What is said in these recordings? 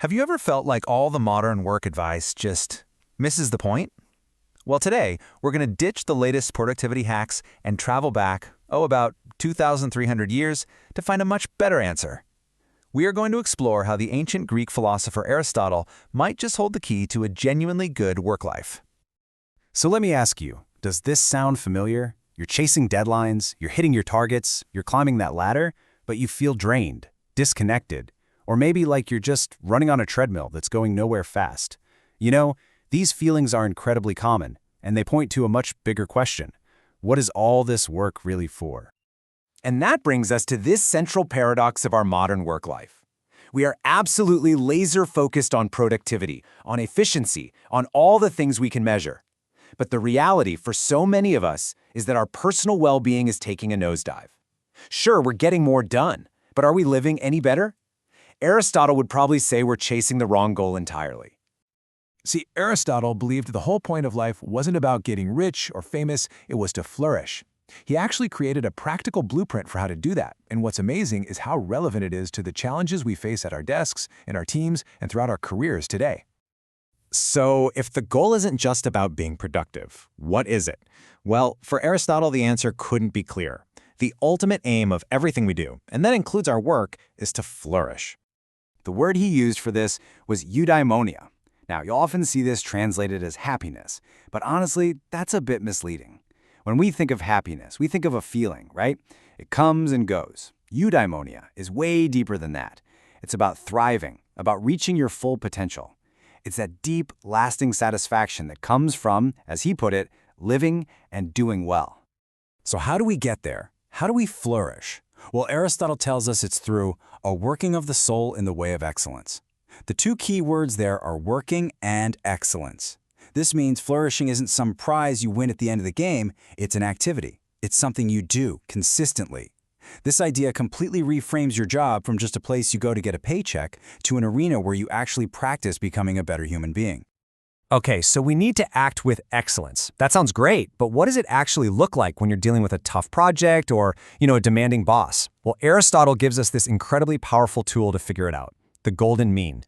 Have you ever felt like all the modern work advice just misses the point? Well, today, we're going to ditch the latest productivity hacks and travel back, about 2,300 years to find a much better answer. We are going to explore how the ancient Greek philosopher Aristotle might just hold the key to a genuinely good work life. So let me ask you, does this sound familiar? You're chasing deadlines, you're hitting your targets, you're climbing that ladder, but you feel drained, disconnected, or maybe like you're just running on a treadmill that's going nowhere fast. You know, these feelings are incredibly common, and they point to a much bigger question. What is all this work really for? And that brings us to this central paradox of our modern work life. We are absolutely laser-focused on productivity, on efficiency, on all the things we can measure. But the reality for so many of us is that our personal well-being is taking a nosedive. Sure, we're getting more done, but are we living any better? Aristotle would probably say we're chasing the wrong goal entirely. See, Aristotle believed the whole point of life wasn't about getting rich or famous, it was to flourish. He actually created a practical blueprint for how to do that, and what's amazing is how relevant it is to the challenges we face at our desks, in our teams, and throughout our careers today. So, if the goal isn't just about being productive, what is it? Well, for Aristotle, the answer couldn't be clearer. The ultimate aim of everything we do, and that includes our work, is to flourish. The word he used for this was eudaimonia. Now, you'll often see this translated as happiness, but honestly, that's a bit misleading. When we think of happiness, we think of a feeling, right? It comes and goes. Eudaimonia is way deeper than that. It's about thriving, about reaching your full potential. It's that deep, lasting satisfaction that comes from, as he put it, living and doing well. So how do we get there? How do we flourish? Well, Aristotle tells us it's through a working of the soul in the way of excellence. The two key words there are working and excellence. This means flourishing isn't some prize you win at the end of the game, it's an activity. It's something you do consistently. This idea completely reframes your job from just a place you go to get a paycheck to an arena where you actually practice becoming a better human being. Okay, so we need to act with excellence. That sounds great, but what does it actually look like when you're dealing with a tough project or, a demanding boss? Well, Aristotle gives us this incredibly powerful tool to figure it out, the golden mean.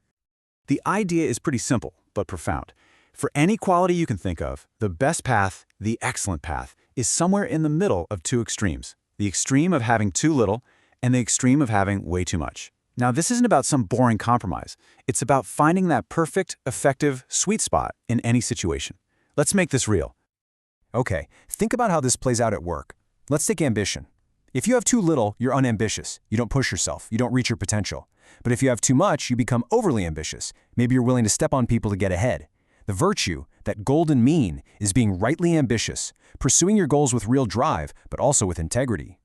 The idea is pretty simple, but profound. For any quality you can think of, the best path, the excellent path, is somewhere in the middle of two extremes. The extreme of having too little and the extreme of having way too much. Now, this isn't about some boring compromise. It's about finding that perfect, effective, sweet spot in any situation. Let's make this real. Okay, think about how this plays out at work. Let's take ambition. If you have too little, you're unambitious. You don't push yourself. You don't reach your potential. But if you have too much, you become overly ambitious. Maybe you're willing to step on people to get ahead. The virtue, that golden mean, is being rightly ambitious, pursuing your goals with real drive, but also with integrity.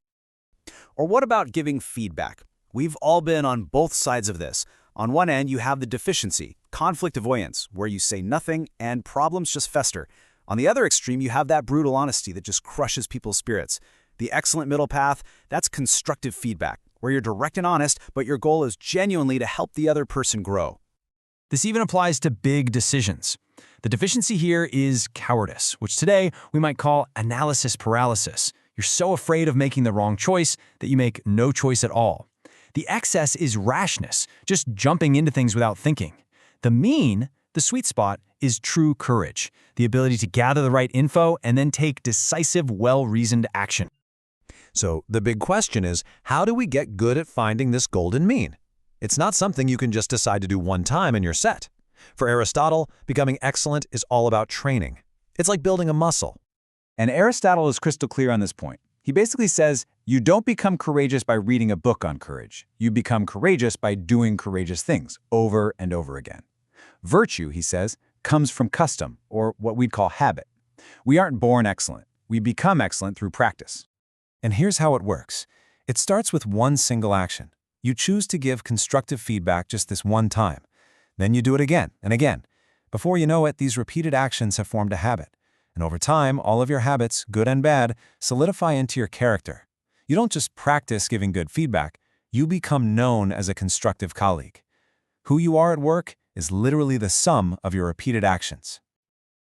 Or what about giving feedback? We've all been on both sides of this. On one end, you have the deficiency, conflict avoidance, where you say nothing and problems just fester. On the other extreme, you have that brutal honesty that just crushes people's spirits. The excellent middle path, that's constructive feedback, where you're direct and honest, but your goal is genuinely to help the other person grow. This even applies to big decisions. The deficiency here is cowardice, which today we might call analysis paralysis. You're so afraid of making the wrong choice that you make no choice at all. The excess is rashness, just jumping into things without thinking. The mean, the sweet spot, is true courage, the ability to gather the right info and then take decisive, well-reasoned action. So the big question is, how do we get good at finding this golden mean? It's not something you can just decide to do one time and you're set. For Aristotle, becoming excellent is all about training. It's like building a muscle. And Aristotle is crystal clear on this point. He basically says, you don't become courageous by reading a book on courage. You become courageous by doing courageous things over and over again. Virtue, he says, comes from custom, or what we'd call habit. We aren't born excellent. We become excellent through practice. And here's how it works. It starts with one single action. You choose to give constructive feedback just this one time. Then you do it again and again. Before you know it, these repeated actions have formed a habit. And over time, all of your habits, good and bad, solidify into your character. You don't just practice giving good feedback, you become known as a constructive colleague. Who you are at work is literally the sum of your repeated actions.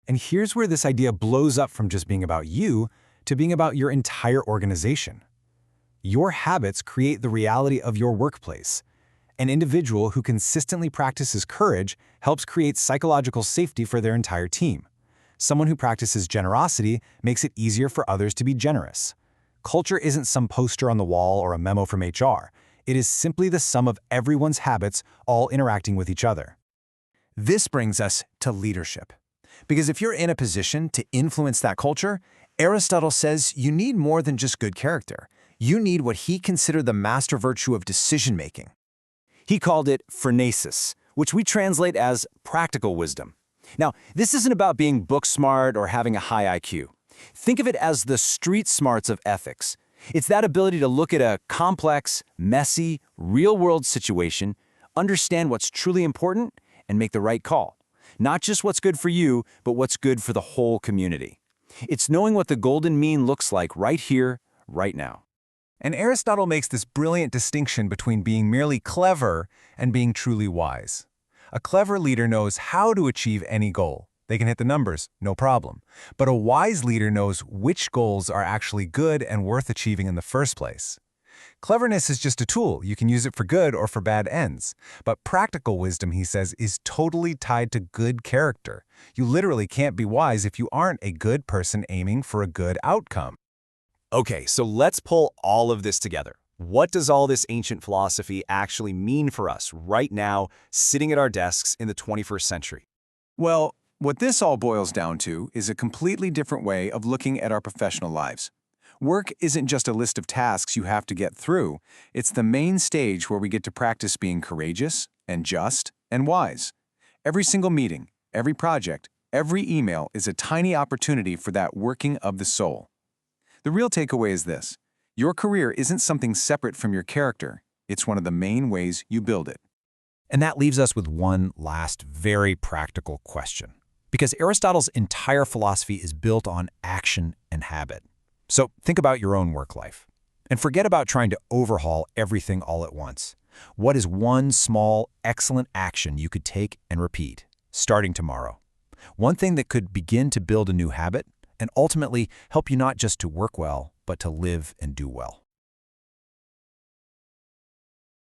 And here's where this idea blows up from just being about you to being about your entire organization. Your habits create the reality of your workplace. An individual who consistently practices courage helps create psychological safety for their entire team. Someone who practices generosity makes it easier for others to be generous. Culture isn't some poster on the wall or a memo from HR. It is simply the sum of everyone's habits all interacting with each other. This brings us to leadership. Because if you're in a position to influence that culture, Aristotle says you need more than just good character. You need what he considered the master virtue of decision-making. He called it phronesis, which we translate as practical wisdom. Now, this isn't about being book smart or having a high IQ. Think of it as the street smarts of ethics. It's that ability to look at a complex, messy, real-world situation, understand what's truly important, and make the right call. Not just what's good for you, but what's good for the whole community. It's knowing what the golden mean looks like right here, right now. And Aristotle makes this brilliant distinction between being merely clever and being truly wise. A clever leader knows how to achieve any goal. They can hit the numbers, no problem. But a wise leader knows which goals are actually good and worth achieving in the first place. Cleverness is just a tool. You can use it for good or for bad ends. But practical wisdom, he says, is totally tied to good character. You literally can't be wise if you aren't a good person aiming for a good outcome. Okay, so let's pull all of this together. What does all this ancient philosophy actually mean for us right now, sitting at our desks in the 21st century? Well, what this all boils down to is a completely different way of looking at our professional lives. Work isn't just a list of tasks you have to get through. It's the main stage where we get to practice being courageous and just and wise. Every single meeting, every project, every email is a tiny opportunity for that working of the soul. The real takeaway is this: your career isn't something separate from your character. It's one of the main ways you build it. And that leaves us with one last very practical question. Because Aristotle's entire philosophy is built on action and habit. So think about your own work life. And forget about trying to overhaul everything all at once. What is one small, excellent action you could take and repeat, starting tomorrow? One thing that could begin to build a new habit and ultimately help you not just to work well, but to live and do well.